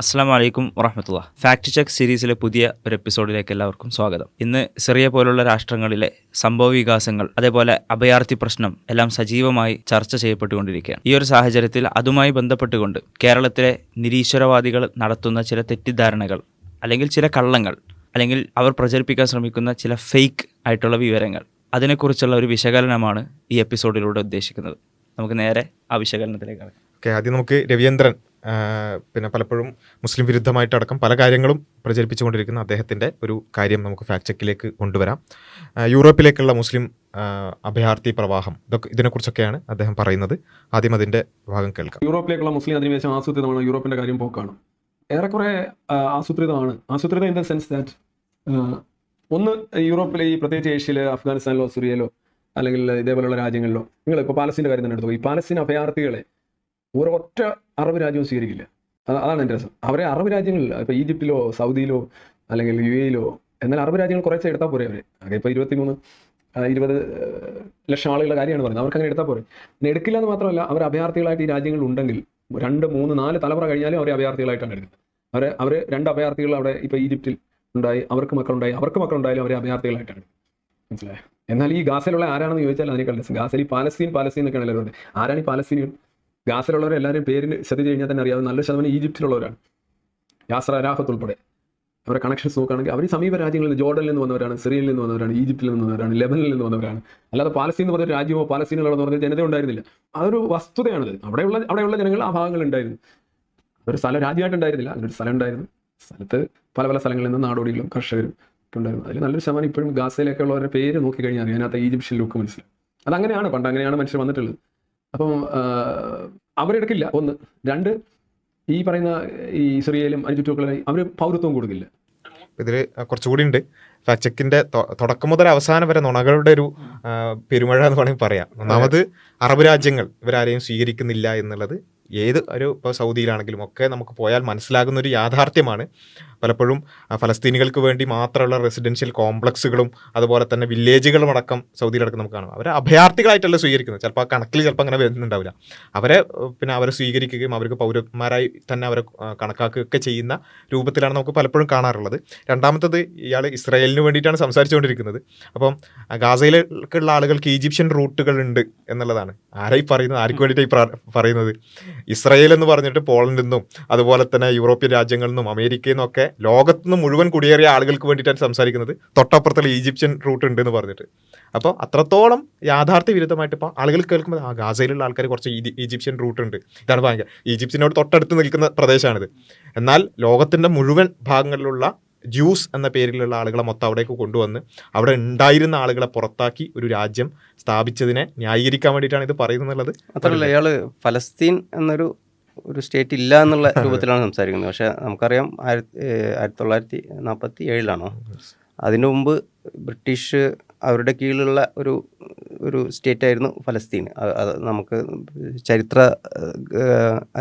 അസ്സാം വലൈക്കും വറഹമത്തുള്ള. ഫാക്ട് ചെക്ക് സീരീസിലെ പുതിയ ഒരു എപ്പിസോഡിലേക്ക് എല്ലാവർക്കും സ്വാഗതം. ഇന്ന് സിറിയ പോലുള്ള രാഷ്ട്രങ്ങളിലെ സംഭവ വികാസങ്ങൾ, അതേപോലെ അഭയാർത്ഥി പ്രശ്നം എല്ലാം സജീവമായി ചർച്ച ചെയ്യപ്പെട്ടുകൊണ്ടിരിക്കുകയാണ്. ഈ ഒരു സാഹചര്യത്തിൽ അതുമായി ബന്ധപ്പെട്ടുകൊണ്ട് കേരളത്തിലെ നിരീശ്വരവാദികൾ നടത്തുന്ന ചില തെറ്റിദ്ധാരണകൾ, അല്ലെങ്കിൽ ചില കള്ളങ്ങൾ, അല്ലെങ്കിൽ അവർ പ്രചരിപ്പിക്കാൻ ശ്രമിക്കുന്ന ചില ഫേക്ക് ആയിട്ടുള്ള വിവരങ്ങൾ, അതിനെക്കുറിച്ചുള്ള ഒരു വിശകലനമാണ് ഈ എപ്പിസോഡിലൂടെ ഉദ്ദേശിക്കുന്നത്. നമുക്ക് നേരെ ആ വിശകലനത്തിലേക്ക് കടക്കാം. ആദ്യം നമുക്ക് രവീന്ദ്രൻ പിന്നെ പലപ്പോഴും മുസ്ലിം വിരുദ്ധമായിട്ടടക്കം പല കാര്യങ്ങളും പ്രചരിപ്പിച്ചുകൊണ്ടിരിക്കുന്ന അദ്ദേഹത്തിൻ്റെ ഒരു കാര്യം നമുക്ക് ഫാക്ട് ചെക്കിലേക്ക് കൊണ്ടുവരാം. യൂറോപ്പിലേക്കുള്ള മുസ്ലിം അഭയാർത്ഥി പ്രവാഹം, ഇതിനെക്കുറിച്ചൊക്കെയാണ് അദ്ദേഹം പറയുന്നത്. ആദ്യം അതിൻ്റെ ഭാഗം കേൾക്കാം. യൂറോപ്പിലേക്കുള്ള മുസ്ലിം അധിനിവേശം ആസൂത്രിതമാണ്. യൂറോപ്പിൻ്റെ കാര്യം പോക്കാണ്. ഏറെക്കുറെ ആസൂത്രിതമാണ്. ആസൂത്രിതം ഇൻ ദ സെൻസ് ദാറ്റ് ഒന്ന് യൂറോപ്പിലെ ഈ പ്രത്യേകിച്ച് ഏഷ്യയിലെ അഫ്ഗാനിസ്ഥാനിലോ സിറിയയിലോ അല്ലെങ്കിൽ ഇതേപോലെയുള്ള രാജ്യങ്ങളിലോ, നിങ്ങൾ ഇപ്പോൾ പാലസ്തീൻ്റെ കാര്യം തന്നെ എടുത്തു. ഈ പാലസ്തീൻ അഭയാർത്ഥികളെ ഒരൊറ്റ അറബ് രാജ്യവും സ്വീകരിക്കില്ല. അതാണ് എൻ്റെ രസം. അവരെ അറബ് രാജ്യങ്ങളിൽ, ഇപ്പോൾ ഈജിപ്തിലോ സൗദിയിലോ അല്ലെങ്കിൽ UAE എന്നാൽ അറബ് രാജ്യങ്ങൾ കുറച്ച് എടുത്താൽ പോരെ അവർ. ഇപ്പോൾ 20 ലക്ഷം ആളുകളുടെ കാര്യമാണ് പറയുന്നത്. അവർക്ക് അങ്ങനെ എടുത്താൽ പോരെ. പിന്നെ എടുക്കില്ല എന്ന് മാത്രമല്ല, അവർ അഭയാർത്ഥികളായിട്ട് ഈ രാജ്യങ്ങളിൽ ഉണ്ടെങ്കിൽ 2, 3, 4 തലമുറ കഴിഞ്ഞാലും അവരെ അഭയാർത്ഥികളായിട്ടാണ് എടുക്കുന്നത്. അവർ 2 അഭയാർത്ഥികൾ അവിടെ ഇപ്പോൾ ഈജിപ്തിൽ ഉണ്ടായി, അവർക്ക് മക്കളുണ്ടായാലും അവരെ അഭയാർത്ഥികളായിട്ടാണ്. മനസ്സിലായോ? എന്നാൽ ഈ ഗാസയിലുള്ള ആരാണെന്ന് ചോദിച്ചാൽ അതിനേക്കാൾ രസം. ഗാസയിൽ പാലസ്തീൻ എന്നൊക്കെയാണ് എല്ലാവരും. ആരാണ് ഈ പാലസ്തീനികൾ? ഗാസയിലുള്ളവർ എല്ലാവരും പേരിന് ശ്രദ്ധിച്ച് കഴിഞ്ഞാൽ തന്നെ അറിയാവുന്ന നല്ല ശതമാനം ഈജിപ്തിലുള്ളവരാണ്. യാസർ അരാഫത്ത് ഉൾപ്പെടെ അവരുടെ കണക്ഷൻസ് നോക്കുകയാണെങ്കിൽ അവർ സമീപ രാജ്യങ്ങളിൽ ജോർഡനിൽ നിന്ന് വന്നവരാണ്, സിറിയയിൽ നിന്ന് വന്നവരാണ്, ഈജിപ്തിൽ നിന്ന് വന്നവരാണ്, ലെബനിൽ നിന്ന് വന്നവരാണ്. അല്ലാതെ പാലസ്തീൻ എന്ന് പറഞ്ഞ രാജ്യമോ പാലസ്തീനിലുള്ളതെന്ന് പറഞ്ഞ ജനത ഉണ്ടായിരുന്നില്ല. അതൊരു വസ്തുതയാണത്. അവിടെയുള്ള ജനങ്ങൾ ആ ഭാഗങ്ങളുണ്ടായിരുന്നു. ഒരു രാജ്യമായിട്ട് ഉണ്ടായിരുന്നില്ല, അങ്ങനൊരു സ്ഥലം ഉണ്ടായിരുന്നു. സ്ഥലത്ത് പല സ്ഥലങ്ങളിൽ നിന്ന് നാടോടികളും കർഷകരും ഒക്കെ ഉണ്ടായിരുന്നു. അതിൽ നല്ലൊരു ശതമാനം ഇപ്പോഴും ഗാസയിലൊക്കെ ഉള്ളവരുടെ പേര് നോക്കിക്കഴിഞ്ഞാൽ അറിയാം. അതിനകത്ത് ഈജിപ്ഷ്യൻ ലുക്ക് മനസ്സിലാവും. അതങ്ങനെയാണ്, പണ്ട് അങ്ങനെയാണ് മനുഷ്യർ വന്നിട്ടുള്ളത്. അപ്പം അവരെടുക്കില്ല. 1, 2, ഈ പറയുന്ന ഈ സിറിയയിലും അതിന് ചുറ്റുമൊക്കെ അവർ പൗരത്വം കൊടുക്കില്ല. ഇതിൽ കുറച്ചുകൂടി ഉണ്ട്. ഫാക്ട് ചെക്കിൻ്റെ തുടക്കം മുതൽ അവസാനം വരെ നുണകളുടെ ഒരു പെരുമഴ എന്ന് വേണമെങ്കിൽ പറയാം. ഒന്നാമത് അറബ് രാജ്യങ്ങൾ ഇവരാരെയും സ്വീകരിക്കുന്നില്ല എന്നുള്ളത് ഏത് ഒരു ഇപ്പോൾ സൗദിയിലാണെങ്കിലും ഒക്കെ നമുക്ക് പോയാൽ മനസ്സിലാകുന്ന ഒരു യാഥാർത്ഥ്യമാണ്. പലപ്പോഴും ഫലസ്തീനികൾക്ക് വേണ്ടി മാത്രമുള്ള റെസിഡൻഷ്യൽ കോംപ്ലക്സുകളും അതുപോലെ തന്നെ വില്ലേജുകളും അടക്കം സൗദിയിലടക്കം നമുക്ക് കാണാം. അവരെ അഭയാർത്ഥികളായിട്ടല്ല സ്വീകരിക്കുന്നത്. ചിലപ്പോൾ ആ കണക്കിൽ ചിലപ്പോൾ അങ്ങനെ വരുന്നുണ്ടാവില്ല. അവരെ സ്വീകരിക്കുകയും അവർക്ക് പൗരന്മാരായി തന്നെ അവരെ കണക്കാക്കുകയൊക്കെ ചെയ്യുന്ന രൂപത്തിലാണ് നമുക്ക് പലപ്പോഴും കാണാറുള്ളത്. രണ്ടാമത്തത്, ഇയാൾ ഇസ്രായേലിന് വേണ്ടിയിട്ടാണ് സംസാരിച്ചുകൊണ്ടിരിക്കുന്നത്. അപ്പം ഗാസയിലേക്കുള്ള ആളുകൾക്ക് ഈജിപ്ഷ്യൻ റൂട്ടുകൾ ഉണ്ട് എന്നുള്ളതാണ്. ആരായി പറയുന്നത്? ആർക്ക് വേണ്ടിയിട്ടായി പറയുന്നത്? ഇസ്രായേൽ എന്ന് പറഞ്ഞിട്ട് പോളണ്ടിൽ നിന്നും അതുപോലെ തന്നെ യൂറോപ്യൻ രാജ്യങ്ങളിൽ നിന്നും അമേരിക്കയിൽ നിന്നും ഒക്കെ ലോകത്തുനിന്ന് മുഴുവൻ കുടിയേറിയ ആളുകൾക്ക് വേണ്ടിയിട്ടാണ് സംസാരിക്കുന്നത്. തൊട്ടപ്പുറത്തുള്ള ഈജിപ്ഷ്യൻ റൂട്ട് ഉണ്ട് എന്ന് പറഞ്ഞിട്ട്. അപ്പോൾ അത്രത്തോളം യാഥാർത്ഥ്യ വിരുദ്ധമായിട്ട് ഇപ്പോൾ ആളുകൾ കേൾക്കുമ്പോൾ ഗാസയിലുള്ള ആൾക്കാർ കുറച്ച് ഈജിപ്ഷ്യൻ റൂട്ട് ഉണ്ട്, ഇതാണ് ഭയങ്കര. ഈജിപ്തിനോട് തൊട്ടടുത്ത് നിൽക്കുന്ന പ്രദേശമാണിത്. എന്നാൽ ലോകത്തിൻ്റെ മുഴുവൻ ഭാഗങ്ങളിലുള്ള ജ്യൂസ് എന്ന പേരിലുള്ള ആളുകളെ മൊത്തം അവിടേക്ക് കൊണ്ടുവന്ന് അവിടെ ഉണ്ടായിരുന്ന ആളുകളെ പുറത്താക്കി ഒരു രാജ്യം സ്ഥാപിച്ചതിനെ ന്യായീകരിക്കാൻ വേണ്ടിയിട്ടാണ് ഇത് പറയുന്നത്. മാത്രമല്ല, ഇയാൾ ഫലസ്തീൻ എന്നൊരു സ്റ്റേറ്റ് ഇല്ല എന്നുള്ള രൂപത്തിലാണ് സംസാരിക്കുന്നത്. പക്ഷേ നമുക്കറിയാം 1947 അതിനു മുമ്പ് ബ്രിട്ടീഷ് അവരുടെ കീഴിലുള്ള ഒരു സ്റ്റേറ്റായിരുന്നു ഫലസ്തീൻ. അത് നമുക്ക്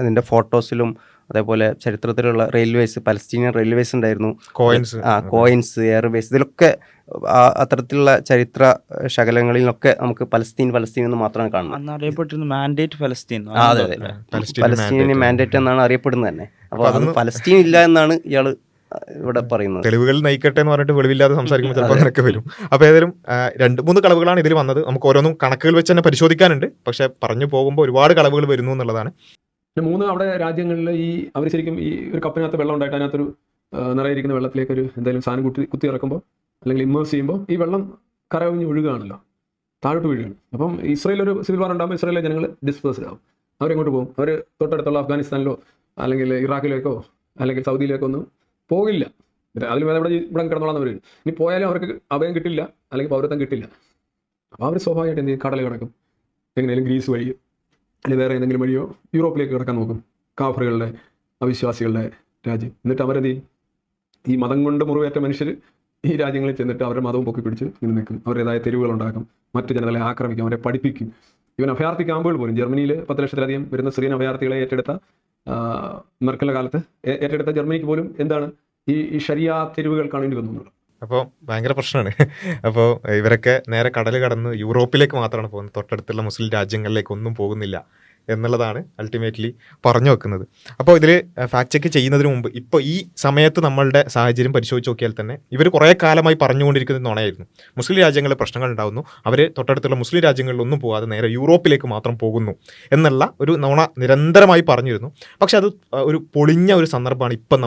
അതിൻ്റെ ഫോട്ടോസിലും അതേപോലെ ചരിത്രത്തിലുള്ള റെയിൽവേസ്, പലസ്തീനിയൻ റെയിൽവേസ് ഉണ്ടായിരുന്നു, കോയിൻസ്, എയർവേസ്, ഇതിലൊക്കെ അത്തരത്തിലുള്ള ചരിത്ര ശകലങ്ങളിലൊക്കെ നമുക്ക് പലസ്തീൻ എന്ന് മാത്രമാണ് കാണുന്നത്. മാൻഡേറ്റ് ഫലസ്തീൻ. അതെ, പലസ്തീനിയൻ മാൻഡേറ്റ് എന്നാണ് അറിയപ്പെടുന്നത് തന്നെ. അപ്പോൾ അത് ഫലസ്തീൻ ഇല്ല എന്നാണ് ഇയാൾ ഇവിടെ പറയുന്നത്. തെളിവുകൾ നയിക്കട്ടെ എന്ന് പറഞ്ഞിട്ട് വെളിവില്ലാതെ സംസാരിക്കുമ്പോൾ ചിലപ്പോൾ അങ്ങനെയൊക്കെ വരും. അപ്പോൾ ഏതായാലും 2-3 കളവുകളാണ് ഇതിൽ വന്നത്. നമുക്ക് ഓരോന്നും കണക്കുകൾ വെച്ച് തന്നെ പരിശോധിക്കാനുണ്ട്. പക്ഷേ പറഞ്ഞു പോകുമ്പോൾ ഒരുപാട് കളവുകൾ വരുന്നു എന്നുള്ളതാണ്. 3 അവിടെ രാജ്യങ്ങളിൽ ഈ അവർ ശരിക്കും ഈ ഒരു കപ്പിനകത്ത് വെള്ളം ഉണ്ടായിട്ട് അതിനകത്തൊരു നിറയിരിക്കുന്ന വെള്ളത്തിലേക്ക് ഒരു എന്തെങ്കിലും സാധനം കുത്തി ഇറക്കുമ്പോൾ അല്ലെങ്കിൽ ഇമ്മേഴ്സ് ചെയ്യുമ്പോൾ ഈ വെള്ളം കരകവിഞ്ഞ് ഒഴുകുകയാണല്ലോ, താഴോട്ട് വീഴുകയാണ്. അപ്പം ഇസ്രായേൽ ഒരു സിവിൽ വാർ ഉണ്ടാകുമ്പോൾ ഇസ്രായേലിലെ ജനങ്ങൾ ഡിസ്പേഴ്സ്ഡ് ആവും. അവരെങ്ങോട്ട് പോകും? അവർ തൊട്ടടുത്തുള്ള അഫ്ഗാനിസ്ഥാനിലോ അല്ലെങ്കിൽ ഇറാഖിലേക്കോ അല്ലെങ്കിൽ സൗദിയിലേക്കോ ഒന്നും പോകില്ല. അതിൽ ഇവിടെ കിടന്നോളാൻ അവർ. ഇനി പോയാലും അവർക്ക് അഭയം കിട്ടില്ല, അല്ലെങ്കിൽ പൗരത്വം കിട്ടില്ല. അപ്പോൾ അവർ സ്വാഭാവികമായിട്ട് എന്ത് ചെയ്യും? കടൽ കിടക്കും, എങ്ങനെയും ഗ്രീസ് വഴി അല്ലെങ്കിൽ വേറെ ഏതെങ്കിലും വഴിയോ യൂറോപ്പിലേക്ക് കിടക്കാൻ നോക്കും. കാഫറുകളുടെ, അവിശ്വാസികളുടെ രാജ്യം. എന്നിട്ട് അവരത് ഈ മതം കൊണ്ട് മുറിവേറ്റ മനുഷ്യർ ഈ രാജ്യങ്ങളിൽ ചെന്നിട്ട് അവരുടെ മതവും പൊക്കി പിടിച്ച് ഇങ്ങനെ നിൽക്കും. അവരുടേതായ തെരുവുകൾ ഉണ്ടാക്കും, മറ്റു ജനതകളെ ആക്രമിക്കും, അവരെ പഠിപ്പിക്കും. ഇവൻ അഭയാർത്ഥി ക്യാമ്പുകൾ പോലും ജർമ്മനിയിൽ 10 ലക്ഷത്തിലധികം വരുന്ന സിറിയൻ അഭയാർത്ഥികളെ ഏറ്റെടുത്ത മെർക്കലിന്റെ കാലത്ത് ഏറ്റെടുത്ത ജർമ്മനിക്ക് പോലും എന്താണ് ഈ ശരിയാ തെരുവുകൾ കാണേണ്ടി വന്നു. അപ്പോൾ ഭയങ്കര പ്രശ്നമാണ്. അപ്പോൾ ഇവരൊക്കെ നേരെ കടൽ കടന്ന് യൂറോപ്പിലേക്ക് മാത്രമാണ് പോകുന്നത്. തൊട്ടടുത്തുള്ള മുസ്ലിം രാജ്യങ്ങളിലേക്ക് ഒന്നും പോകുന്നില്ല എന്നുള്ളതാണ് അൾട്ടിമേറ്റ്ലി പറഞ്ഞു വെക്കുന്നത്. അപ്പോൾ ഇതിൽ ഫാക്ട് ചെക്ക് ചെയ്യുന്നതിന് മുമ്പ് ഇപ്പോൾ ഈ സമയത്ത് നമ്മളുടെ സാഹചര്യം പരിശോധിച്ച് നോക്കിയാൽ തന്നെ ഇവർ കുറേ കാലമായി പറഞ്ഞുകൊണ്ടിരിക്കുന്ന നുണയായിരുന്നു. മുസ്ലിം രാജ്യങ്ങളിൽ പ്രശ്നങ്ങൾ ഉണ്ടാകുന്നു, അവർ തൊട്ടടുത്തുള്ള മുസ്ലിം രാജ്യങ്ങളിലൊന്നും പോകാതെ നേരെ യൂറോപ്പിലേക്ക് മാത്രം പോകുന്നു എന്നുള്ള ഒരു നുണ നിരന്തരമായി പറഞ്ഞിരുന്നു. പക്ഷെ അത് ഒരു പൊളിഞ്ഞ ഒരു സന്ദർഭമാണ് ഇപ്പം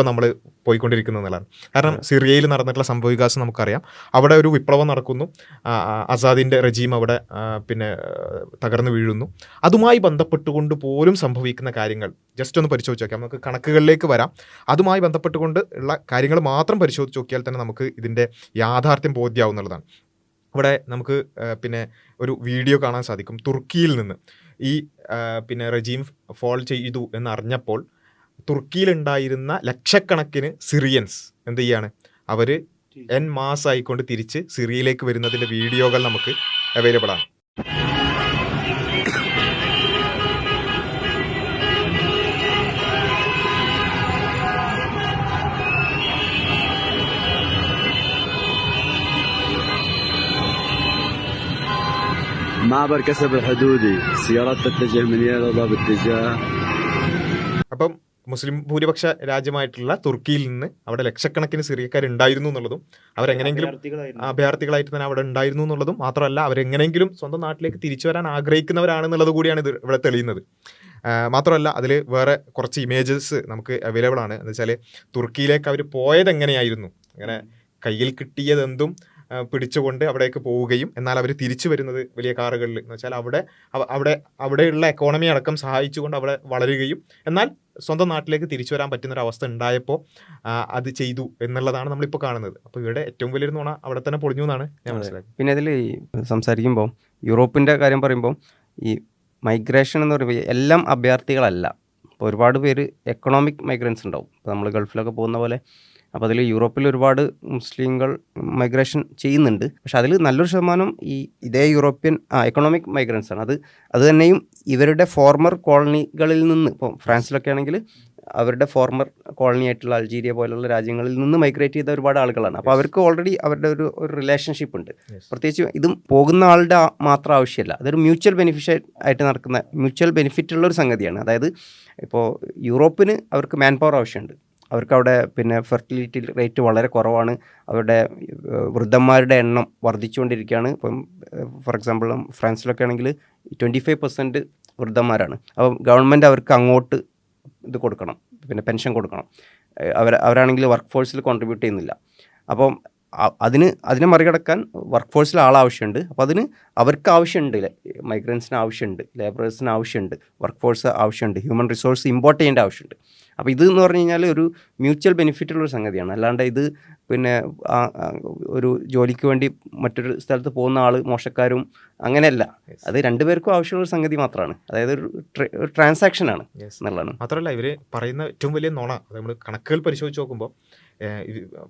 നമ്മൾ പോയിക്കൊണ്ടിരിക്കുന്നത് എന്നുള്ളതാണ്. കാരണം സിറിയയിൽ നടന്നിട്ടുള്ള സംഭവവികാസം നമുക്കറിയാം. അവിടെ ഒരു വിപ്ലവം നടക്കുന്നു, അസാദിൻ്റെ റെജീം അവിടെ തകർന്നു വീഴുന്നു. അതുമായി ബന്ധപ്പെട്ടുകൊണ്ട് പോലും സംഭവിക്കുന്ന കാര്യങ്ങൾ ജസ്റ്റ് ഒന്ന് പരിശോധിച്ച് നോക്കാം. നമുക്ക് കണക്കുകളിലേക്ക് വരാം. അതുമായി ബന്ധപ്പെട്ടുകൊണ്ട് ഉള്ള കാര്യങ്ങൾ മാത്രം പരിശോധിച്ച് നോക്കിയാൽ തന്നെ നമുക്ക് ഇതിൻ്റെ യാഥാർത്ഥ്യം ബോധ്യമാവുന്നുള്ളതാണ്. ഇവിടെ നമുക്ക് ഒരു വീഡിയോ കാണാൻ സാധിക്കും. തുർക്കിയിൽ നിന്ന് ഈ റെജീം ഫോൾ ചെയ്തു എന്നറിഞ്ഞപ്പോൾ തുർക്കിയിലുണ്ടായിരുന്ന ലക്ഷക്കണക്കിന് സിറിയൻസ് എന്ത് ചെയ്യാണ്, അവർ എൻ മാസ് ആയിക്കൊണ്ട് തിരിച്ച് സിറിയയിലേക്ക് വരുന്നതിൻ്റെ വീഡിയോകൾ നമുക്ക് അവൈലബിൾ ആണ്. معبر كسب الحدودي سيارات تتجه من يلا باتجاه. അപ്പം മുസ്ലിം ഭൂരിപക്ഷ രാജ്യമായിട്ടുള്ള തുർക്കിയിൽ നിന്ന് അവിടെ ലക്ഷക്കണക്കിന് സിറിയക്കാരുണ്ടായിരുന്നു എന്നുള്ളതും അവരെങ്ങനെയെങ്കിലും അഭയാർത്ഥികളായിട്ട് തന്നെ അവിടെ ഉണ്ടായിരുന്നു എന്നുള്ളതും മാത്രമല്ല, അവരെങ്ങനെയെങ്കിലും സ്വന്തം നാട്ടിലേക്ക് തിരിച്ചു വരാൻ ആഗ്രഹിക്കുന്നവരാണെന്നുള്ളത് കൂടിയാണ് ഇത് ഇവിടെ തെളിയുന്നത്. മാത്രമല്ല അതിൽ വേറെ കുറച്ച് ഇമേജസ് നമുക്ക് അവൈലബിൾ ആണ്. എന്ന് വെച്ചാൽ തുർക്കിയിലേക്ക് അവർ പോയത് എങ്ങനെയായിരുന്നു, അങ്ങനെ കയ്യിൽ കിട്ടിയതെന്തും പിടിച്ചുകൊണ്ട് അവിടേക്ക് പോവുകയും എന്നാൽ അവർ തിരിച്ചു വരുന്നത് വലിയ കാറുകളിൽ, എന്ന് വെച്ചാൽ അവിടെയുള്ള എക്കോണമി അടക്കം സഹായിച്ചുകൊണ്ട് അവിടെ വളരുകയും എന്നാൽ സ്വന്തം നാട്ടിലേക്ക് തിരിച്ചു വരാൻ പറ്റുന്നൊരവസ്ഥ ഉണ്ടായപ്പോൾ അത് ചെയ്തു എന്നുള്ളതാണ് നമ്മളിപ്പോൾ കാണുന്നത്. അപ്പോൾ ഇവിടെ ഏറ്റവും വലിയൊരു നുണ അവിടെ തന്നെ പൊളിഞ്ഞു എന്നാണ് ഞാൻ മനസ്സിലാക്കുന്നത്. പിന്നെ ഇതിൽ സംസാരിക്കുമ്പോൾ യൂറോപ്പിൻ്റെ കാര്യം പറയുമ്പോൾ ഈ മൈഗ്രേഷൻ എന്ന് പറയുമ്പോൾ എല്ലാം അഭയാർത്ഥികളല്ല. ഇപ്പോൾ ഒരുപാട് പേര് എക്കണോമിക് മൈഗ്രൻസ് ഉണ്ടാവും. ഇപ്പോൾ നമ്മൾ ഗൾഫിലൊക്കെ പോകുന്ന പോലെ. അപ്പോൾ അതിൽ യൂറോപ്പിൽ ഒരുപാട് മുസ്ലിങ്ങൾ മൈഗ്രേഷൻ ചെയ്യുന്നുണ്ട്. പക്ഷെ അതിൽ നല്ലൊരു ശതമാനം ഇതേ യൂറോപ്യൻ എക്കണോമിക് മൈഗ്രൻസ് ആണ്. അത് തന്നെയും ഇവരുടെ ഫോർമർ കോളനികളിൽ നിന്ന്, ഇപ്പോൾ ഫ്രാൻസിലൊക്കെ ആണെങ്കിൽ അവരുടെ ഫോർമർ കോളനി ആയിട്ടുള്ള അൾജീരിയ പോലുള്ള രാജ്യങ്ങളിൽ നിന്ന് മൈഗ്രേറ്റ് ചെയ്ത ഒരുപാട് ആളുകളാണ്. അപ്പോൾ അവർക്ക് ഓൾറെഡി അവരുടെ ഒരു റിലേഷൻഷിപ്പ് ഉണ്ട്. പ്രത്യേകിച്ച് ഇതും പോകുന്ന ആളുടെ മാത്രം ആവശ്യമല്ല, അതൊരു മ്യൂച്വൽ ആയിട്ട് നടക്കുന്ന മ്യൂച്വൽ ബെനിഫിറ്റ് ഉള്ളൊരു സംഗതിയാണ്. അതായത് ഇപ്പോൾ യൂറോപ്പിന് അവർക്ക് മാൻ പവർ ആവശ്യമുണ്ട്. അവർക്കവിടെ ഫെർട്ടിലിറ്റി റേറ്റ് വളരെ കുറവാണ്. അവരുടെ വൃദ്ധന്മാരുടെ എണ്ണം വർദ്ധിച്ചുകൊണ്ടിരിക്കുകയാണ്. ഇപ്പം ഫോർ എക്സാമ്പിൾ ഫ്രാൻസിലൊക്കെ ആണെങ്കിൽ 25% വൃദ്ധന്മാരാണ്. അപ്പം ഗവൺമെൻറ് അവർക്ക് അങ്ങോട്ട് ഇത് കൊടുക്കണം, പെൻഷൻ കൊടുക്കണം. അവരാണെങ്കിൽ വർക്ക് ഫോഴ്സിൽ കോൺട്രിബ്യൂട്ട് ചെയ്യുന്നില്ല. അപ്പം അതിനെ മറികടക്കാൻ വർക്ക് ഫോഴ്സിൽ ആളാവശ്യമുണ്ട്. അപ്പോൾ അവർക്ക് ആവശ്യമുണ്ട്, മൈഗ്രൻസിന് ആവശ്യമുണ്ട്, ലേബറേഴ്സിന് ആവശ്യമുണ്ട്, വർക്ക് ഫോഴ്സ് ആവശ്യമുണ്ട്, ഹ്യൂമൻ റിസോഴ്സ് ഇമ്പോർട്ട് ചെയ്യേണ്ട ആവശ്യമുണ്ട്. അപ്പോൾ ഇതെന്ന് പറഞ്ഞു കഴിഞ്ഞാൽ ഒരു മ്യൂച്വൽ ബെനിഫിറ്റുള്ളൊരു സംഗതിയാണ്. അല്ലാണ്ട് ഇത് ഒരു ജോലിക്ക് വേണ്ടി മറ്റൊരു സ്ഥലത്ത് പോകുന്ന ആൾ മോശക്കാരും അങ്ങനെയല്ല. അത് രണ്ടുപേർക്കും ആവശ്യമുള്ളൊരു സംഗതി മാത്രമാണ്. അതായത് ഒരു ട്രാൻസാക്ഷനാണ് എന്നുള്ളതാണ്. മാത്രമല്ല ഇവർ പറയുന്ന ഏറ്റവും വലിയ നുണ, അത് നമ്മൾ കണക്കുകൾ പരിശോധിച്ച് നോക്കുമ്പോൾ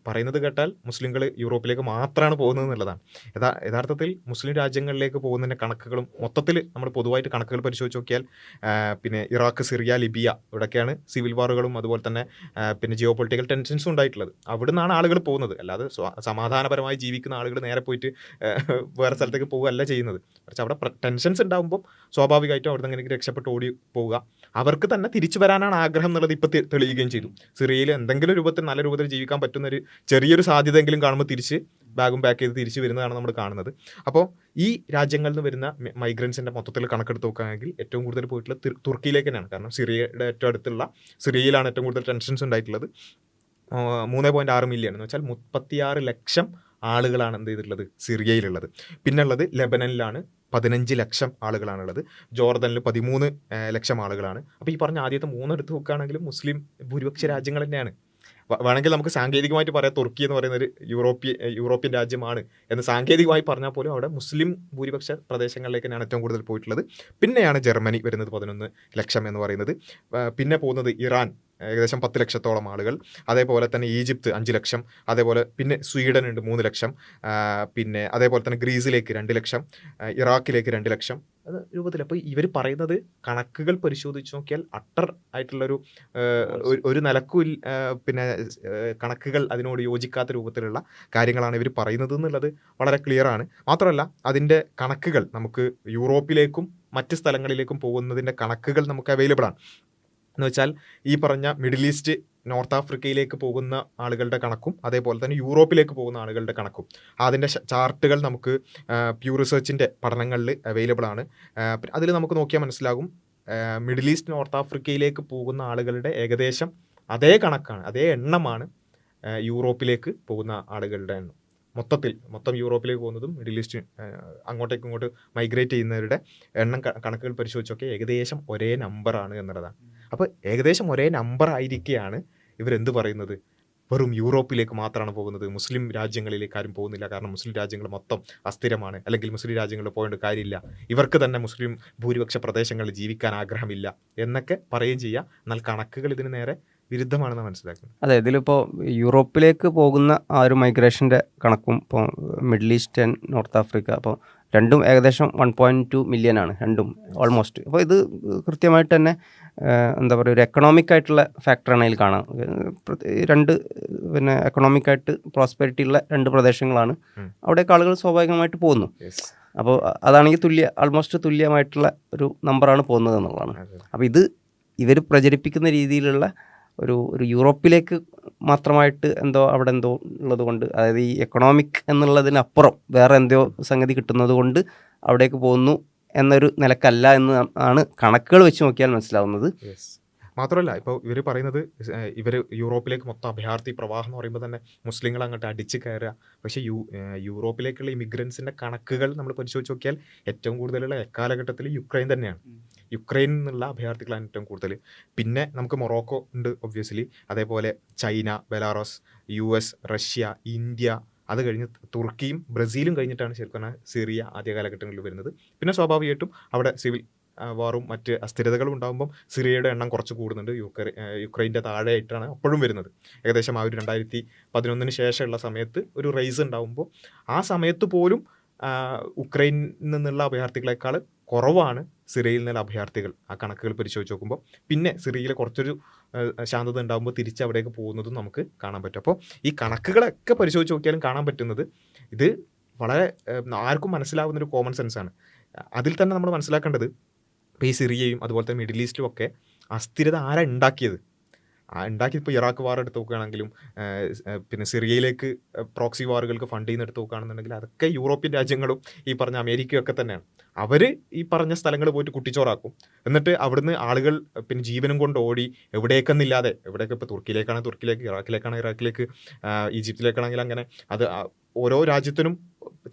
പറയുന്നത് കേട്ടാൽ മുസ്ലിങ്ങൾ യൂറോപ്പിലേക്ക് മാത്രമാണ് പോകുന്നത് എന്നുള്ളതാണ്. യഥാർത്ഥത്തിൽ മുസ്ലിം രാജ്യങ്ങളിലേക്ക് പോകുന്നതിൻ്റെ കണക്കുകളും മൊത്തത്തിൽ നമ്മൾ പൊതുവായിട്ട് കണക്കുകൾ പരിശോധിച്ച് നോക്കിയാൽ ഇറാഖ്, സിറിയ, ലിബിയ ഇവിടെയൊക്കെയാണ് സിവിൽ വാറുകളും അതുപോലെ തന്നെ ജിയോ പൊളിറ്റിക്കൽ ടെൻഷൻസും ഉണ്ടായിട്ടുള്ളത്. അവിടെ നിന്നാണ് ആളുകൾ പോകുന്നത്. അല്ലാതെ സമാധാനപരമായി ജീവിക്കുന്ന ആളുകൾ നേരെ പോയിട്ട് വേറെ സ്ഥലത്തേക്ക് പോവുകയല്ല ചെയ്യുന്നത്. പക്ഷേ അവിടെ ടെൻഷൻസ് ഉണ്ടാകുമ്പോൾ സ്വാഭാവികമായിട്ടും അവിടെ നിന്ന് എങ്ങനെ രക്ഷപ്പെട്ട് ഓടി പോവുക, അവർക്ക് തന്നെ തിരിച്ചു വരാനാണ് ആഗ്രഹം എന്നുള്ളത് ഇപ്പോൾ തെളിയുകയും ചെയ്തു. സിറിയയിൽ എന്തെങ്കിലും രൂപത്തിൽ നല്ല രൂപത്തിൽ ജീവിക്കാൻ പറ്റുന്നൊരു ചെറിയൊരു സാധ്യതയെങ്കിലും കാണുമ്പോൾ തിരിച്ച് ബാഗും പാക്ക് ചെയ്ത് തിരിച്ച് വരുന്നതാണ് നമ്മൾ കാണുന്നത്. അപ്പോൾ ഈ രാജ്യങ്ങളിൽ നിന്ന് വരുന്ന മൈഗ്രൻസിൻ്റെ മൊത്തത്തിൽ കണക്കെടുത്ത് നോക്കുകയാണെങ്കിൽ ഏറ്റവും കൂടുതൽ പോയിട്ടുള്ള തുർക്കിയിലേക്ക് തന്നെയാണ്. കാരണം സിറിയയുടെ ഏറ്റവും അടുത്തുള്ള സിറിയയിലാണ് ഏറ്റവും കൂടുതൽ ടെൻഷൻസ് ഉണ്ടായിട്ടുള്ളത്. 3.6 മില്യൺ എന്ന് വെച്ചാൽ 36 ലക്ഷം ആളുകളാണ് എന്ത് ചെയ്തിട്ടുള്ളത് സിറിയയിലുള്ളത്. പിന്നുള്ളത് ലെബനനിലാണ് 15 ലക്ഷം ആളുകളാണുള്ളത്. ജോർദനിൽ 13 ലക്ഷം ആളുകളാണ്. അപ്പോൾ ഈ പറഞ്ഞ ആദ്യത്തെ 3 എടുത്ത് നോക്കുകയാണെങ്കിലും മുസ്ലിം ഭൂരിപക്ഷ രാജ്യങ്ങൾ തന്നെയാണ്. വേണമെങ്കിൽ നമുക്ക് സാങ്കേതികമായിട്ട് പറയാം തുർക്കി എന്ന് പറയുന്ന ഒരു യൂറോപ്യൻ രാജ്യമാണ് എന്ന് സാങ്കേതികമായി പറഞ്ഞാൽ പോലും അവിടെ മുസ്ലിം ഭൂരിപക്ഷ പ്രദേശങ്ങളിലേക്ക് തന്നെയാണ് ഏറ്റവും കൂടുതൽ പോയിട്ടുള്ളത്. പിന്നെയാണ് ജർമ്മനി വരുന്നത് 11 ലക്ഷം എന്ന് പറയുന്നത്. പിന്നെ പോകുന്നത് ഇറാൻ ഏകദേശം 10 ലക്ഷത്തോളം ആളുകൾ. അതേപോലെ തന്നെ ഈജിപ്ത് 5 ലക്ഷം. അതേപോലെ പിന്നെ സ്വീഡൻ ഉണ്ട് 3 ലക്ഷം. പിന്നെ അതേപോലെ തന്നെ ഗ്രീസിലേക്ക് 2 ലക്ഷം, ഇറാഖിലേക്ക് 2 ലക്ഷം, രൂപത്തിൽ. അപ്പോൾ ഇവർ പറയുന്നത് കണക്കുകൾ പരിശോധിച്ച് നോക്കിയാൽ അട്ടർ ആയിട്ടുള്ളൊരു ഒരു നിലക്കും പിന്നെ കണക്കുകൾ അതിനോട് യോജിക്കാത്ത രൂപത്തിലുള്ള കാര്യങ്ങളാണ് ഇവർ പറയുന്നത് എന്നുള്ളത് വളരെ ക്ലിയറാണ്. മാത്രമല്ല അതിൻ്റെ കണക്കുകൾ നമുക്ക് യൂറോപ്പിലേക്കും മറ്റ് സ്ഥലങ്ങളിലേക്കും പോകുന്നതിൻ്റെ കണക്കുകൾ നമുക്ക് അവൈലബിൾ ആണ്. എന്ന് വെച്ചാൽ ഈ പറഞ്ഞ മിഡിൽ ഈസ്റ്റ്, നോർത്ത് ആഫ്രിക്കയിലേക്ക് പോകുന്ന ആളുകളുടെ കണക്കും അതേപോലെ തന്നെ യൂറോപ്പിലേക്ക് പോകുന്ന ആളുകളുടെ കണക്കും അതിൻ്റെ ചാർട്ടുകൾ നമുക്ക് പ്യൂ റിസർച്ചിൻ്റെ പഠനങ്ങളിൽ അവൈലബിൾ ആണ്. അതിൽ നമുക്ക് നോക്കിയാൽ മനസ്സിലാകും മിഡിൽ ഈസ്റ്റ്, നോർത്ത് ആഫ്രിക്കയിലേക്ക് പോകുന്ന ആളുകളുടെ ഏകദേശം അതേ കണക്കാണ്, അതേ എണ്ണമാണ് യൂറോപ്പിലേക്ക് പോകുന്ന ആളുകളുടെ എണ്ണം. മൊത്തം യൂറോപ്പിലേക്ക് പോകുന്നതും മിഡിൽ ഈസ്റ്റ് അങ്ങോട്ടേക്ക് ഇങ്ങോട്ട് മൈഗ്രേറ്റ് ചെയ്യുന്നവരുടെ എണ്ണം കണക്കുകൾ പരിശോധിച്ചൊക്കെ ഏകദേശം ഒരേ നമ്പറാണ് എന്നുള്ളതാണ്. അപ്പോൾ ഏകദേശം ഒരേ നമ്പർ ആയിരിക്കെയാണ് ഇവരെന്ത് പറയുന്നത്, വെറും യൂറോപ്പിലേക്ക് മാത്രമാണ് പോകുന്നത്, മുസ്ലിം രാജ്യങ്ങളിലേക്ക് ആരും പോകുന്നില്ല, കാരണം മുസ്ലിം രാജ്യങ്ങൾ മൊത്തം അസ്ഥിരമാണ്, അല്ലെങ്കിൽ മുസ്ലിം രാജ്യങ്ങളിൽ പോയിട്ട് കാര്യമില്ല, ഇവർക്ക് തന്നെ മുസ്ലിം ഭൂരിപക്ഷ പ്രദേശങ്ങളിൽ ജീവിക്കാൻ ആഗ്രഹമില്ല എന്നൊക്കെ പറയുകയും ചെയ്യുക. എന്നാൽ കണക്കുകൾ ഇതിന് നേരെ വിരുദ്ധമാണെന്ന് മനസ്സിലാക്കുന്നത്. അതെ, ഇതിലിപ്പോൾ യൂറോപ്പിലേക്ക് പോകുന്ന ആ ഒരു മൈഗ്രേഷൻ്റെ കണക്കും ഇപ്പോൾ middle east and north Africa, അപ്പോൾ രണ്ടും ഏകദേശം 1.2 മില്യനാണ് രണ്ടും ഓൾമോസ്റ്റ്. അപ്പോൾ ഇത് കൃത്യമായിട്ട് തന്നെ എന്താ പറയുക, ഒരു എക്കണോമിക് ആയിട്ടുള്ള ഫാക്ടറാണ് അതിൽ കാണാം. രണ്ട് പിന്നെ എക്കണോമിക്കായിട്ട് പ്രോസ്പെരിറ്റി ഉള്ള രണ്ട് പ്രദേശങ്ങളാണ്. അവിടേക്ക് ആളുകൾ സ്വാഭാവികമായിട്ട് പോകുന്നു. അപ്പോൾ അതാണെങ്കിൽ ആൾമോസ്റ്റ് തുല്യമായിട്ടുള്ള ഒരു നമ്പറാണ് പോകുന്നത് എന്നുള്ളതാണ്. അപ്പോൾ ഇത് ഇവർ പ്രചരിപ്പിക്കുന്ന രീതിയിലുള്ള ഒരു യൂറോപ്പിലേക്ക് മാത്രമായിട്ട് അവിടെ എന്തോ ഉള്ളത് കൊണ്ട്, അതായത് ഈ എക്കണോമിക് എന്നുള്ളതിനപ്പുറം വേറെ എന്തോ സംഗതി കിട്ടുന്നത് കൊണ്ട് അവിടേക്ക് പോകുന്നു എന്നൊരു നിലക്കല്ല എന്ന് ആണ് കണക്കുകൾ വെച്ച് നോക്കിയാൽ മനസ്സിലാവുന്നത്. മാത്രമല്ല ഇപ്പോൾ ഇവർ പറയുന്നത് ഇവർ യൂറോപ്പിലേക്ക് മൊത്തം അഭയാർത്ഥി പ്രവാഹം എന്ന് പറയുമ്പോൾ തന്നെ മുസ്ലിങ്ങൾ അങ്ങോട്ട് അടിച്ച് കയറുക. പക്ഷേ യൂറോപ്പിലേക്കുള്ള ഇമിഗ്രൻസിൻ്റെ കണക്കുകൾ നമ്മൾ പരിശോധിച്ച് നോക്കിയാൽ ഏറ്റവും കൂടുതലുള്ള എക്കാലഘട്ടത്തിൽ യുക്രൈൻ തന്നെയാണ്. യുക്രൈനിൽ നിന്നുള്ള അഭയാർത്ഥികളാണ് ഏറ്റവും കൂടുതൽ. പിന്നെ നമുക്ക് മൊറോക്കോ ഉണ്ട് ഒബ്വിയസ്ലി, അതേപോലെ China, Belarus, US, Russia, India, അത് കഴിഞ്ഞ് തുർക്കിയും ബ്രസീലും കഴിഞ്ഞിട്ടാണ് ശരിക്കും പറഞ്ഞാൽ സിറിയ ആദ്യ കാലഘട്ടങ്ങളിൽ വരുന്നത്. പിന്നെ സ്വാഭാവികമായിട്ടും അവിടെ സിവിൽ വാറും മറ്റ് അസ്ഥിരതകളും ഉണ്ടാകുമ്പം സിറിയയുടെ എണ്ണം കുറച്ച് കൂടുന്നുണ്ട്. യുക്രൈൻ്റെ താഴെയായിട്ടാണ് അപ്പോഴും വരുന്നത്. ഏകദേശം ആ ഒരു 2011 ശേഷമുള്ള സമയത്ത് ഒരു റൈസ് ഉണ്ടാകുമ്പോൾ ആ സമയത്ത് പോലും ഉക്രൈനിൽ നിന്നുള്ള അഭയാർത്ഥികളെക്കാൾ കുറവാണ് സിറിയയിൽ നിന്നുള്ള അഭയാർത്ഥികൾ ആ കണക്കുകൾ പരിശോധിച്ച് നോക്കുമ്പോൾ. പിന്നെ സിറിയയിൽ കുറച്ചൊരു ശാന്തത ഉണ്ടാകുമ്പോൾ തിരിച്ച് അവിടേക്ക് പോകുന്നതും നമുക്ക് കാണാൻ പറ്റും. അപ്പോൾ ഈ കണക്കുകളൊക്കെ പരിശോധിച്ച് നോക്കിയാലും കാണാൻ പറ്റുന്നത് ഇത് വളരെ ആർക്കും മനസ്സിലാവുന്നൊരു കോമൺ സെൻസാണ്. അതിൽ തന്നെ നമ്മൾ മനസ്സിലാക്കേണ്ടത് ഇപ്പോൾ ഈ സിറിയയും അതുപോലെ തന്നെ മിഡിൽ ഈസ്റ്റും ഒക്കെ അസ്ഥിരത ആരാ ഉണ്ടാക്കിയത്? ഉണ്ടാക്കിയപ്പോൾ ഇറാഖ് വാർ എടുത്ത് നോക്കുകയാണെങ്കിലും പിന്നെ സിറിയയിലേക്ക് പ്രോക്സി വാറുകൾക്ക് ഫണ്ട് ചെയ്യുന്ന എടുത്ത് നോക്കുകയാണെന്നുണ്ടെങ്കിൽ അതൊക്കെ യൂറോപ്യൻ രാജ്യങ്ങളും ഈ പറഞ്ഞ അമേരിക്കയൊക്കെ തന്നെയാണ്. അവർ ഈ പറഞ്ഞ സ്ഥലങ്ങൾ പോയിട്ട് കുട്ടിച്ചോറാക്കും. എന്നിട്ട് അവിടുന്ന് ആളുകൾ പിന്നെ ജീവനും കൊണ്ട് ഓടി എവിടേക്കെന്നില്ലാതെ, എവിടെയൊക്കെ ഇപ്പോൾ തുർക്കിയിലേക്ക്, ഇറാഖിലേക്ക്, ഈജിപ്തിലേക്കാണെങ്കിൽ അങ്ങനെ അത് ഓരോ രാജ്യത്തിനും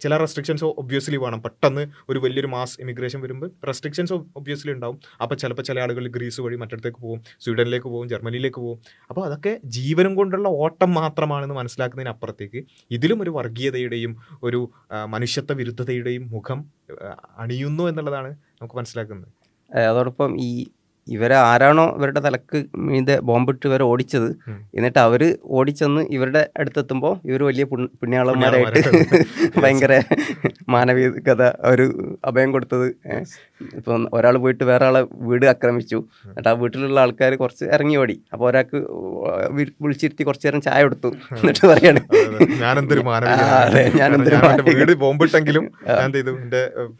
ചില റെസ്ട്രിക്ഷൻസ് ഒബ്വിയസ്ലി വേണം. പെട്ടെന്ന് ഒരു വലിയൊരു മാസ് ഇമിഗ്രേഷൻ വരുമ്പോൾ റെസ്ട്രിക്ഷൻസ് ഒബ്വിയസ്ലി ഉണ്ടാവും. അപ്പോൾ ചിലപ്പോൾ ചില ആളുകൾ ഗ്രീസ് വഴി മറ്റിടത്തേക്ക് പോകും, സ്വീഡനിലേക്ക് പോകും, ജർമ്മനിയിലേക്ക് പോകും. അപ്പോൾ അതൊക്കെ ജീവനും കൊണ്ടുള്ള ഓട്ടം മാത്രമാണെന്ന് മനസ്സിലാക്കുന്നതിനപ്പുറത്തേക്ക് ഇതിലും ഒരു വർഗീയതയുടെയും ഒരു മനുഷ്യത്വ വിരുദ്ധതയുടെയും മുഖം അണിയുന്നു എന്നുള്ളതാണ് നമുക്ക് മനസ്സിലാക്കുന്നത്. അതോടൊപ്പം ഇവരെ ആരാണോ ഇവരുടെ തലക്ക് മീതെ ബോംബിട്ട് ഇവരെ ഓടിച്ചത്, എന്നിട്ട് അവർ ഓടിച്ചെന്ന് ഇവരുടെ അടുത്തെത്തുമ്പോൾ ഇവർ വലിയ പുണ്യാളന്മാരായിട്ട് ഭയങ്കര മാനവികത ഒരു അഭയം കൊടുത്തത്. ഇപ്പം ഒരാൾ പോയിട്ട് വേറെ ആളെ വീട് ആക്രമിച്ചു, എന്നിട്ട് ആ വീട്ടിലുള്ള ആൾക്കാർ കുറച്ച് ഇറങ്ങി ഓടി. അപ്പോൾ ഒരാൾക്ക് വിളിച്ചിരുത്തി കുറച്ചു നേരം ചായ കൊടുത്തു, എന്നിട്ട് പറയാണ് വീട് ബോംബിട്ടെങ്കിലും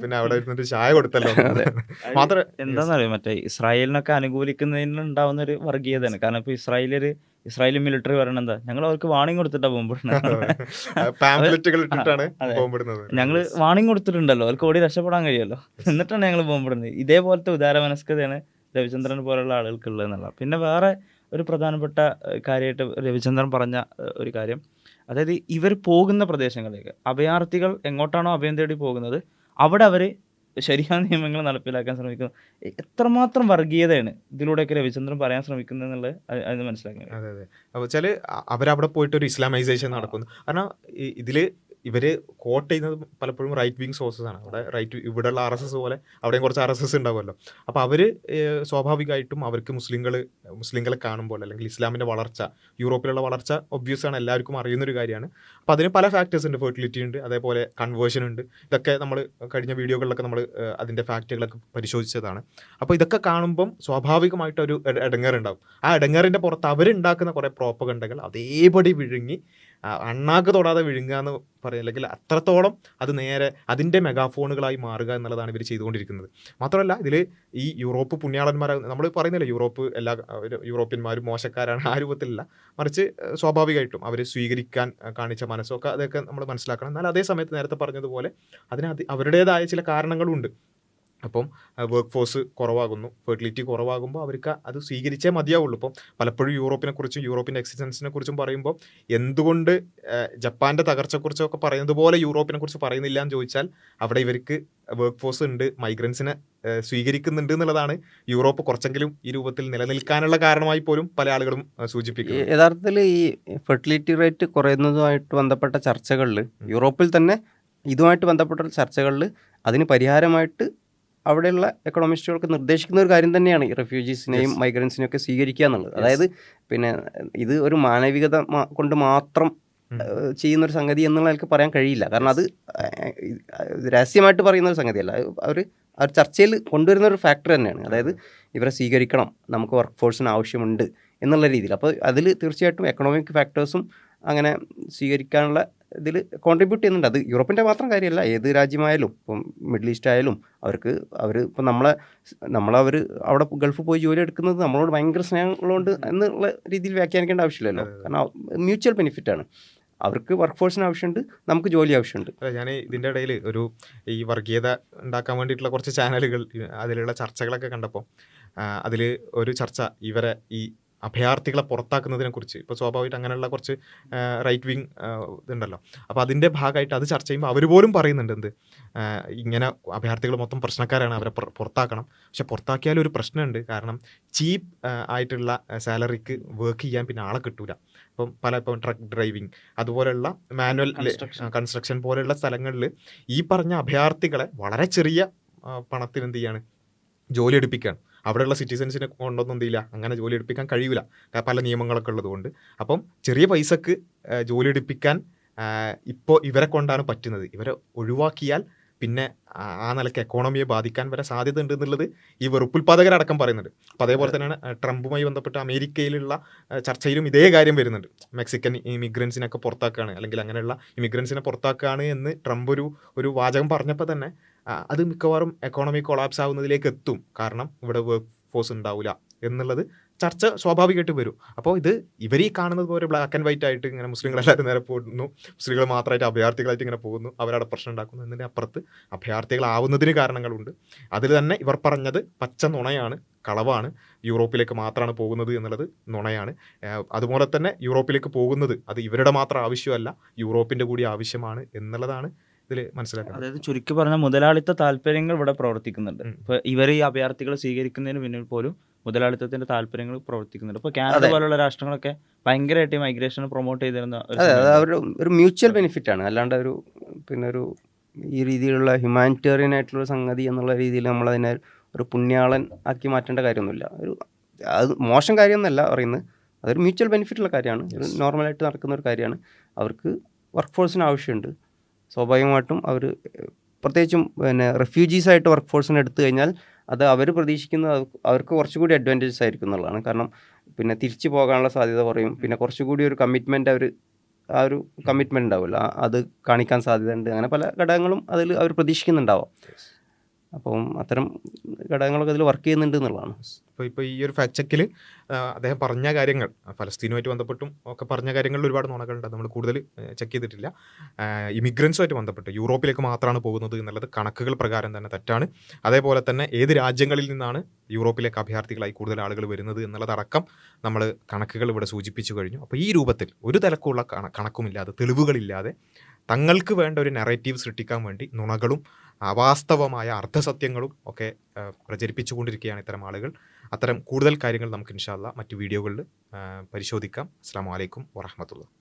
പിന്നെ അവിടെ ഇരുന്നിട്ട് ചായ കൊടുത്തല്ലോ. മാത്രം എന്താണെന്നറിയോ, മറ്റേ ഇസ്രായേലിനൊക്കെ അനുകൂലിക്കുന്നതിനുണ്ടാവുന്ന ഒരു വർഗീയതയാണ്. കാരണം ഇപ്പോൾ ഇസ്രായേലി മിലിറ്ററി പറയണ എന്താ, ഞങ്ങൾ അവർക്ക് വാണിംഗ് കൊടുത്തിട്ടാണ് ബോംബിടുന്നത്. ഞങ്ങൾ വാണിംഗ് കൊടുത്തിട്ടുണ്ടല്ലോ, അവർക്ക് ഓടി രക്ഷപ്പെടാൻ കഴിയുമല്ലോ, എന്നിട്ടാണ് ഞങ്ങൾ ബോംബിടുന്നത്. ഇതേപോലത്തെ ഉദാരമനസ്കതയാണ് രവിചന്ദ്രൻ പോലുള്ള ആളുകൾക്കുള്ളത് എന്നുള്ള. പിന്നെ വേറെ ഒരു പ്രധാനപ്പെട്ട കാര്യമായിട്ട് രവിചന്ദ്രൻ പറഞ്ഞ ഒരു കാര്യം, അതായത് ഇവർ പോകുന്ന പ്രദേശങ്ങളിലേക്ക് അഭയാർത്ഥികൾ എങ്ങോട്ടാണോ അഭയം തേടി പോകുന്നത് അവിടെ അവർ ശരിയായ നിയമങ്ങൾ നടപ്പിലാക്കാൻ ശ്രമിക്കുന്നു. എത്രമാത്രം വർഗീയതയാണ് ഇതിലൂടെയൊക്കെ രവിചന്ദ്രൻ പറയാൻ ശ്രമിക്കുന്നത് എന്നുള്ളത് അതിന് മനസ്സിലാക്കുന്നത്. അതെ. അപ്പോൾ വെച്ചാൽ അവരവിടെ പോയിട്ട് ഒരു ഇസ്ലാമൈസേഷൻ നടക്കുന്നു. കാരണം ഇതിൽ ഇവർ കോട്ട് ചെയ്യുന്നത് പലപ്പോഴും റൈറ്റ് വിങ് സോഴ്സസ് ആണ്. അവിടെ ഇവിടെയുള്ള RSS പോലെ അവിടെയും കുറച്ച് RSS ഉണ്ടാവുമല്ലോ. അപ്പോൾ അവർ സ്വാഭാവികമായിട്ടും അവർക്ക് മുസ്ലിങ്ങളെ കാണുമ്പോൾ അല്ലെങ്കിൽ ഇസ്ലാമിൻ്റെ വളർച്ച, യൂറോപ്പിലുള്ള വളർച്ച ഒബ്വിയസ് ആണ്, എല്ലാവർക്കും അറിയുന്നൊരു കാര്യമാണ്. അപ്പോൾ അതിന് പല ഫാക്ടേഴ്സ് ഉണ്ട്. ഫെർട്ടിലിറ്റി ഉണ്ട്, അതേപോലെ കൺവേർഷൻ ഉണ്ട്. ഇതൊക്കെ നമ്മൾ കഴിഞ്ഞ വീഡിയോകളിലൊക്കെ നമ്മൾ അതിൻ്റെ ഫാക്റ്റുകളൊക്കെ പരിശോധിച്ചതാണ്. അപ്പോൾ ഇതൊക്കെ കാണുമ്പം സ്വാഭാവികമായിട്ടൊരു ഇടങ്ങേറുണ്ടാവും. ആ ഇടങ്ങേറിൻ്റെ പുറത്ത് അവരുണ്ടാക്കുന്ന കുറേ പ്രോപ്പഗണ്ടകൾ അതേപടി വിഴുങ്ങി അണ്ണാക്ക് തൊടാതെ വിഴുങ്ങുക എന്ന് പറയും, അല്ലെങ്കിൽ അത്രത്തോളം അത് നേരെ അതിൻ്റെ മെഗാഫോണുകളായി മാറുക എന്നുള്ളതാണ് ഇവർ ചെയ്തുകൊണ്ടിരിക്കുന്നത്. മാത്രമല്ല ഇതിൽ ഈ യൂറോപ്പ് പുണ്യാളന്മാരാകുന്ന നമ്മൾ പറയുന്നില്ല എല്ലാ യൂറോപ്യന്മാരും മോശക്കാരാണ്, ആ രൂപത്തിലല്ല. മറിച്ച് സ്വാഭാവികമായിട്ടും അവർ സ്വീകരിക്കാൻ കാണിച്ച മനസ്സൊക്കെ അതൊക്കെ നമ്മൾ മനസ്സിലാക്കണം. എന്നാൽ അതേ സമയത്ത് നേരത്തെ പറഞ്ഞതുപോലെ അതിന് അവരുടേതായ ചില കാരണങ്ങളുണ്ട്. അപ്പം വർക്ക് ഫോഴ്സ് കുറവാകുന്നു, ഫെർട്ടിലിറ്റി കുറവാകുമ്പോൾ അവർക്ക് അത് സ്വീകരിച്ചേ മതിയാവുള്ളൂ. ഇപ്പം പലപ്പോഴും യൂറോപ്പിനെക്കുറിച്ചും യൂറോപ്പിൻ്റെ എക്സിസ്റ്റൻസിനെ കുറിച്ചും പറയുമ്പോൾ എന്തുകൊണ്ട് ജപ്പാൻ്റെ തകർച്ചയെക്കുറിച്ചൊക്കെ പറയുന്നത് പോലെ യൂറോപ്പിനെ കുറിച്ച് പറയുന്നില്ല എന്ന് ചോദിച്ചാൽ അവിടെ ഇവർക്ക് വർക്ക് ഫോഴ്സ് ഉണ്ട്, മൈഗ്രൻസിനെ സ്വീകരിക്കുന്നുണ്ട് എന്നുള്ളതാണ് യൂറോപ്പ് കുറച്ചെങ്കിലും ഈ രൂപത്തിൽ നിലനിൽക്കാനുള്ള കാരണമായി പോലും പല ആളുകളും സൂചിപ്പിക്കുന്നു. യഥാർത്ഥത്തിൽ ഈ ഫെർട്ടിലിറ്റി റേറ്റ് കുറയുന്നതുമായിട്ട് ബന്ധപ്പെട്ട ചർച്ചകളിൽ, യൂറോപ്പിൽ തന്നെ ഇതുമായിട്ട് ബന്ധപ്പെട്ട ചർച്ചകളിൽ അതിന് പരിഹാരമായിട്ട് അവിടെയുള്ള എക്കണോമിസ്റ്റുകൾക്ക് നിർദ്ദേശിക്കുന്ന ഒരു കാര്യം തന്നെയാണ് ഈ റെഫ്യൂജീസിനെയും മൈഗ്രൻസിനെയും ഒക്കെ സ്വീകരിക്കുക എന്നുള്ളത്. അതായത് പിന്നെ ഇത് ഒരു മാനവികത കൊണ്ട് മാത്രം ചെയ്യുന്നൊരു സംഗതി എന്നുള്ള നിലക്ക് പറയാൻ കഴിയില്ല. കാരണം അത് രഹസ്യമായിട്ട് പറയുന്ന ഒരു സംഗതിയല്ല, അവർ ചർച്ചയിൽ കൊണ്ടുവരുന്ന ഒരു ഫാക്ടർ തന്നെയാണ്. അതായത് ഇവരെ സ്വീകരിക്കണം, നമുക്ക് വർക്ക് ഫോഴ്സിന് ആവശ്യമുണ്ട് എന്നുള്ള രീതിയിൽ. അപ്പോൾ അതിൽ തീർച്ചയായിട്ടും എക്കണോമിക് ഫാക്ടേഴ്സും അങ്ങനെ സ്വീകരിക്കാനുള്ള ഇതിൽ കോൺട്രിബ്യൂട്ട് ചെയ്യുന്നുണ്ട്. അത് യൂറോപ്പിൻ്റെ മാത്രം കാര്യമല്ല, ഏത് രാജ്യമായാലും. ഇപ്പം മിഡിൽ ഈസ്റ്റ് ആയാലും അവർ ഇപ്പം നമ്മളവർ അവിടെ ഗൾഫ് പോയി ജോലി എടുക്കുന്നത് നമ്മളോട് ഭയങ്കര സ്നേഹമുള്ളതുകൊണ്ട് എന്നുള്ള രീതിയിൽ വ്യാഖ്യാനിക്കേണ്ട ആവശ്യമില്ലല്ലോ. കാരണം മ്യൂച്വൽ ബെനിഫിറ്റാണ്. അവർക്ക് വർക്ക് ഫോഴ്സിന് ആവശ്യമുണ്ട്, നമുക്ക് ജോലി ആവശ്യമുണ്ട്. ഞാൻ ഇതിൻ്റെ ഇടയിൽ ഈ വർഗീയത ഉണ്ടാക്കാൻ വേണ്ടിയിട്ടുള്ള കുറച്ച് ചാനലുകൾ, അതിലുള്ള ചർച്ചകളൊക്കെ കണ്ടപ്പോൾ അതിൽ ഒരു ചർച്ച ഇവരെ ഈ അഭയാർത്ഥികളെ പുറത്താക്കുന്നതിനെ കുറിച്ച്, ഇപ്പോൾ സ്വാഭാവികമായിട്ട് അങ്ങനെയുള്ള കുറച്ച് റൈറ്റ് വിങ് ഇതുണ്ടല്ലോ. അപ്പോൾ അതിൻ്റെ ഭാഗമായിട്ട് അത് ചർച്ച ചെയ്യുമ്പോൾ അവർ പോലും പറയുന്നുണ്ട് ഇങ്ങനെ അഭയാർത്ഥികൾ മൊത്തം പ്രശ്നക്കാരാണ്, അവരെ പുറത്താക്കണം. പക്ഷെ പുറത്താക്കിയാലും ഒരു പ്രശ്നമുണ്ട്. കാരണം ചീപ്പ് ആയിട്ടുള്ള സാലറിക്ക് വർക്ക് ചെയ്യാൻ പിന്നെ ആളെ കിട്ടൂല. ഇപ്പം ട്രക്ക് ഡ്രൈവിങ്, അതുപോലെയുള്ള മാനുവൽ കൺസ്ട്രക്ഷൻ പോലെയുള്ള സ്ഥലങ്ങളിൽ ഈ പറഞ്ഞ അഭയാർത്ഥികളെ വളരെ ചെറിയ പണത്തിന് എന്ത് ചെയ്യാണ്, ജോലി എടുപ്പിക്കുകയാണ്. അവിടെയുള്ള സിറ്റിസൻസിനെ കൊണ്ടൊന്നും എന്ത് ചെയ്യില്ല, അങ്ങനെ ജോലി എടുപ്പിക്കാൻ കഴിയില്ല, പല നിയമങ്ങളൊക്കെ ഉള്ളതുകൊണ്ട്. അപ്പം ചെറിയ പൈസക്ക് ജോലി എടുപ്പിക്കാൻ ഇപ്പോൾ ഇവരെ കൊണ്ടാണ് പറ്റുന്നത്. ഇവരെ ഒഴിവാക്കിയാൽ പിന്നെ ആ നിലയ്ക്ക് എക്കോണമിയെ ബാധിക്കാൻ വരെ സാധ്യത ഉണ്ട് എന്നുള്ളത് ഈ വെറുപ്പുൽപാദകരടക്കം പറയുന്നുണ്ട്. അപ്പോൾ അതേപോലെ തന്നെയാണ് ട്രംപുമായി ബന്ധപ്പെട്ട് അമേരിക്കയിലുള്ള ചർച്ചയിലും ഇതേ കാര്യം വരുന്നുണ്ട്. മെക്സിക്കൻ ഇമിഗ്രൻസിനൊക്കെ പുറത്താക്കുകയാണ്, അല്ലെങ്കിൽ അങ്ങനെയുള്ള ഇമിഗ്രൻസിനെ പുറത്താക്കുകയാണ് എന്ന് ട്രംപ് ഒരു വാചകം പറഞ്ഞപ്പോൾ തന്നെ അത് മിക്കവാറും എക്കോണമി കൊളാപ്സ് ആവുന്നതിലേക്ക് എത്തും. കാരണം ഇവിടെ വർക്ക് ഫോഴ്സ് ഉണ്ടാവില്ല എന്നുള്ളത് ചർച്ച സ്വാഭാവികമായിട്ട് വരും. അപ്പോൾ ഇവർ ഈ കാണുന്നത് പോലെ ബ്ലാക്ക് ആൻഡ് വൈറ്റ് ആയിട്ട് ഇങ്ങനെ മുസ്ലിങ്ങളെല്ലാവരും നേരെ പോകുന്നു, മുസ്ലിങ്ങൾ മാത്രമായിട്ട് അഭയാർത്ഥികളായിട്ട് ഇങ്ങനെ പോകുന്നു, അവരവിടെ പ്രശ്നം ഉണ്ടാക്കുന്നു. എന്നതിൻ്റെ അപ്പുറത്ത് അഭയാർത്ഥികളാവുന്നതിന് കാരണങ്ങളുണ്ട്. അതിൽ തന്നെ ഇവർ പറഞ്ഞത് പച്ച നുണയാണ്, കളവാണ്. യൂറോപ്പിലേക്ക് മാത്രമാണ് പോകുന്നത് എന്നുള്ളത് നുണയാണ്. അതുപോലെ തന്നെ യൂറോപ്പിലേക്ക് പോകുന്നത് അത് ഇവരുടെ മാത്രം ആവശ്യമല്ല, യൂറോപ്പിൻ്റെ കൂടി ആവശ്യമാണ് എന്നുള്ളതാണ് ഇതിൽ മനസ്സിലാക്കണം. അതായത് ചുരുക്കി പറഞ്ഞ മുതലാളിത്ത താല്പര്യങ്ങൾ ഇവിടെ പ്രവർത്തിക്കുന്നുണ്ട്. ഇപ്പോൾ ഇവർ ഈ അഭയാർത്ഥികളെ സ്വീകരിക്കുന്നതിന് പിന്നിൽ പോലും മുതലാളിത്തത്തിന്റെ താല്പര്യങ്ങൾ പ്രവർത്തിക്കുന്നുണ്ട്. ഇപ്പോൾ കാനഡ പോലുള്ള രാഷ്ട്രങ്ങളൊക്കെ ഭയങ്കരമായിട്ട് മൈഗ്രേഷൻ പ്രൊമോട്ട് ചെയ്തിരുന്ന ഒരു മ്യൂച്വൽ ബെനിഫിറ്റ് ആണ്. അല്ലാണ്ട് ഒരു ഈ രീതിയിലുള്ള ഹ്യൂമാനിറ്റേറിയൻ ആയിട്ടുള്ള സംഗതി എന്നുള്ള രീതിയിൽ നമ്മളതിനെ ഒരു പുണ്യാളൻ ആക്കി മാറ്റേണ്ട കാര്യമൊന്നുമില്ല. അത് മോശം കാര്യമൊന്നുമല്ല പറയുന്നത്, അതൊരു മ്യൂച്വൽ ബെനിഫിറ്റുള്ള കാര്യമാണ്, ഒരു നോർമലായിട്ട് നടക്കുന്ന ഒരു കാര്യമാണ്. അവർക്ക് വർക്ക് ഫോഴ്സിന് ആവശ്യമുണ്ട്. സ്വാഭാവികമായിട്ടും അവർ പ്രത്യേകിച്ചും റെഫ്യൂജീസായിട്ട് വർക്ക് ഫോഴ്സിനെ എടുത്തു കഴിഞ്ഞാൽ അത് അവർ പ്രതീക്ഷിക്കുന്നത് അവർക്ക് കുറച്ചുകൂടി അഡ്വാൻറ്റേജസ് ആയിരിക്കും എന്നുള്ളതാണ്. കാരണം പിന്നെ തിരിച്ചു പോകാനുള്ള സാധ്യത കുറയും. പിന്നെ കുറച്ചുകൂടി ഒരു കമ്മിറ്റ്മെൻറ്റ് ആ ഒരു കമ്മിറ്റ്മെൻറ്റ് ഉണ്ടാവില്ല, അത് കാണിക്കാൻ സാധ്യതയുണ്ട്. അങ്ങനെ പല ഘടകങ്ങളും അതിൽ അവർ പ്രതീക്ഷിക്കുന്നുണ്ടാവാം. അപ്പം അത്തരം ഘടകങ്ങളൊക്കെ അതിൽ വർക്ക് ചെയ്യുന്നുണ്ട് എന്നുള്ളതാണ്. ഇപ്പോൾ ഈ ഒരു ഫാക്ട് ചെക്കിൽ അദ്ദേഹം പറഞ്ഞ കാര്യങ്ങൾ, ഫലസ്തീനുമായിട്ട് ബന്ധപ്പെട്ടും ഒക്കെ പറഞ്ഞ കാര്യങ്ങളിൽ ഒരുപാട് നുണകളുണ്ട്. നമ്മൾ കൂടുതൽ ചെക്ക് ചെയ്തിട്ടില്ല. ഇമിഗ്രൻസുമായിട്ട് ബന്ധപ്പെട്ട് യൂറോപ്പിലേക്ക് മാത്രമാണ് പോകുന്നത് എന്നുള്ളത് കണക്കുകൾ പ്രകാരം തന്നെ തെറ്റാണ്. അതേപോലെ തന്നെ ഏത് രാജ്യങ്ങളിൽ നിന്നാണ് യൂറോപ്പിലേക്ക് അഭയാർത്ഥികളായി കൂടുതൽ ആളുകൾ വരുന്നത് എന്നുള്ളതടക്കം നമ്മൾ കണക്കുകൾ ഇവിടെ സൂചിപ്പിച്ചു കഴിഞ്ഞു. അപ്പോൾ ഈ രൂപത്തിൽ ഒരു തലക്കുള്ള കണക്കുമില്ലാതെ, തെളിവുകളില്ലാതെ തങ്ങൾക്ക് വേണ്ട ഒരു നെറേറ്റീവ് സൃഷ്ടിക്കാൻ വേണ്ടി നുണകളും അവാസ്തവമായ അർദ്ധസത്യങ്ങളും ഒക്കെ പ്രചരിപ്പിച്ചുകൊണ്ടിരിക്കുകയാണ് ഇത്തരം ആളുകൾ. അത്തരം കൂടുതൽ കാര്യങ്ങൾ നമുക്ക് ഇൻഷാ അല്ലാഹ് മറ്റു വീഡിയോകളിൽ പരിശോധിക്കാം. അസ്സലാമു അലൈക്കും വറഹ്മത്തുള്ളാഹി.